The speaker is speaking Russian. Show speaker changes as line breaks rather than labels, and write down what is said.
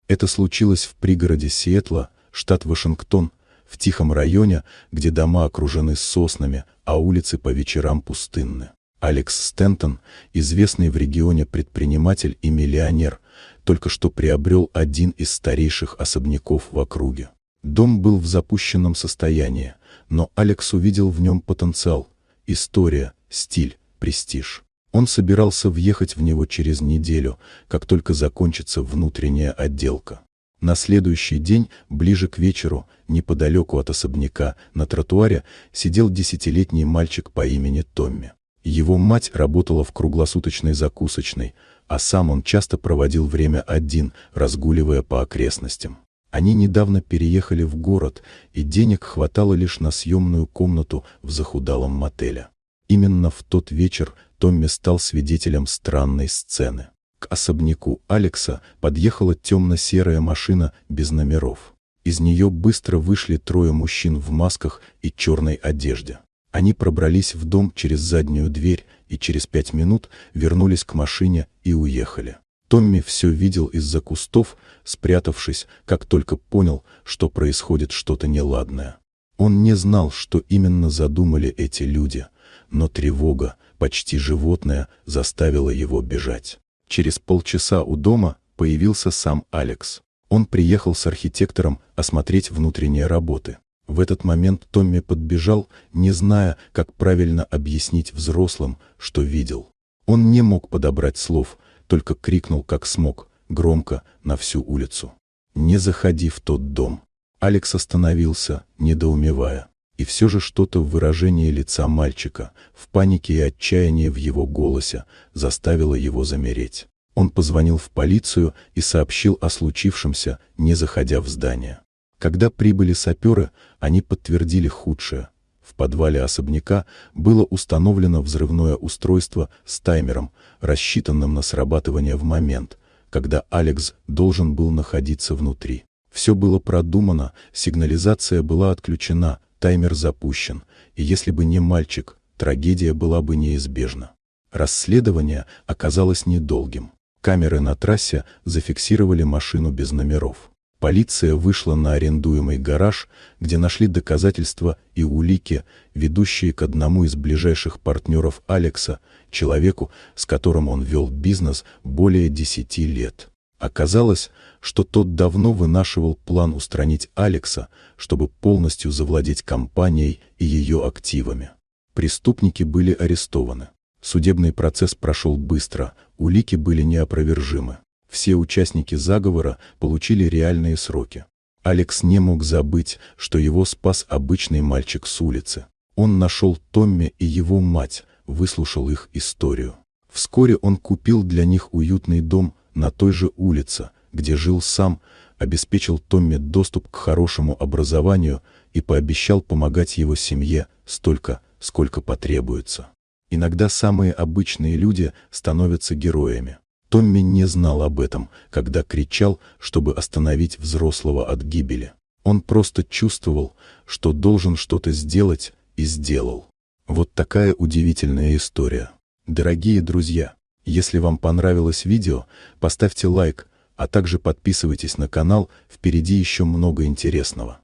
Это случилось в пригороде Сиэтла, штат Вашингтон, в тихом районе, где дома окружены соснами, а улицы по вечерам пустынны. Алекс Стентон, известный в регионе предприниматель и миллионер, только что приобрел один из старейших особняков в округе. Дом был в запущенном состоянии, но Алекс увидел в нем потенциал, история, стиль, престиж. Он собирался въехать в него через неделю, как только закончится внутренняя отделка. На следующий день, ближе к вечеру, неподалеку от особняка, на тротуаре, сидел 10-летний мальчик по имени Томми. Его мать работала в круглосуточной закусочной, а сам он часто проводил время один, разгуливая по окрестностям. Они недавно переехали в город, и денег хватало лишь на съемную комнату в захудалом мотеле. Именно в тот вечер Томми стал свидетелем странной сцены. К особняку Алекса подъехала темно-серая машина без номеров. Из нее быстро вышли трое мужчин в масках и черной одежде. Они пробрались в дом через заднюю дверь и через 5 минут вернулись к машине и уехали. Томми все видел из-за кустов, спрятавшись, как только понял, что происходит что-то неладное. Он не знал, что именно задумали эти люди, но тревога, почти животная, заставила его бежать. Через полчаса у дома появился сам Алекс. Он приехал с архитектором осмотреть внутренние работы. В этот момент Томми подбежал, не зная, как правильно объяснить взрослым, что видел. Он не мог подобрать слов, только крикнул как смог, громко, на всю улицу: «Не заходи в тот дом!» Алекс остановился, недоумевая. И все же что-то в выражении лица мальчика, в панике и отчаянии в его голосе, заставило его замереть. Он позвонил в полицию и сообщил о случившемся, не заходя в здание. Когда прибыли саперы, они подтвердили худшее. В подвале особняка было установлено взрывное устройство с таймером, рассчитанным на срабатывание в момент, когда Алекс должен был находиться внутри. Все было продумано, сигнализация была отключена, таймер запущен, и если бы не мальчик, трагедия была бы неизбежна. Расследование оказалось недолгим. Камеры на трассе зафиксировали машину без номеров. Полиция вышла на арендуемый гараж, где нашли доказательства и улики, ведущие к одному из ближайших партнеров Алекса, человеку, с которым он вел бизнес более 10 лет. Оказалось, что тот давно вынашивал план устранить Алекса, чтобы полностью завладеть компанией и ее активами. Преступники были арестованы. Судебный процесс прошел быстро, улики были неопровержимы. Все участники заговора получили реальные сроки. Алекс не мог забыть, что его спас обычный мальчик с улицы. Он нашел Томми и его мать, выслушал их историю. Вскоре он купил для них уютный дом на той же улице, где жил сам, обеспечил Томми доступ к хорошему образованию и пообещал помогать его семье столько, сколько потребуется. Иногда самые обычные люди становятся героями. Томми не знал об этом, когда кричал, чтобы остановить взрослого от гибели. Он просто чувствовал, что должен что-то сделать, и сделал. Вот такая удивительная история. Дорогие друзья, если вам понравилось видео, поставьте лайк, а также подписывайтесь на канал, впереди еще много интересного.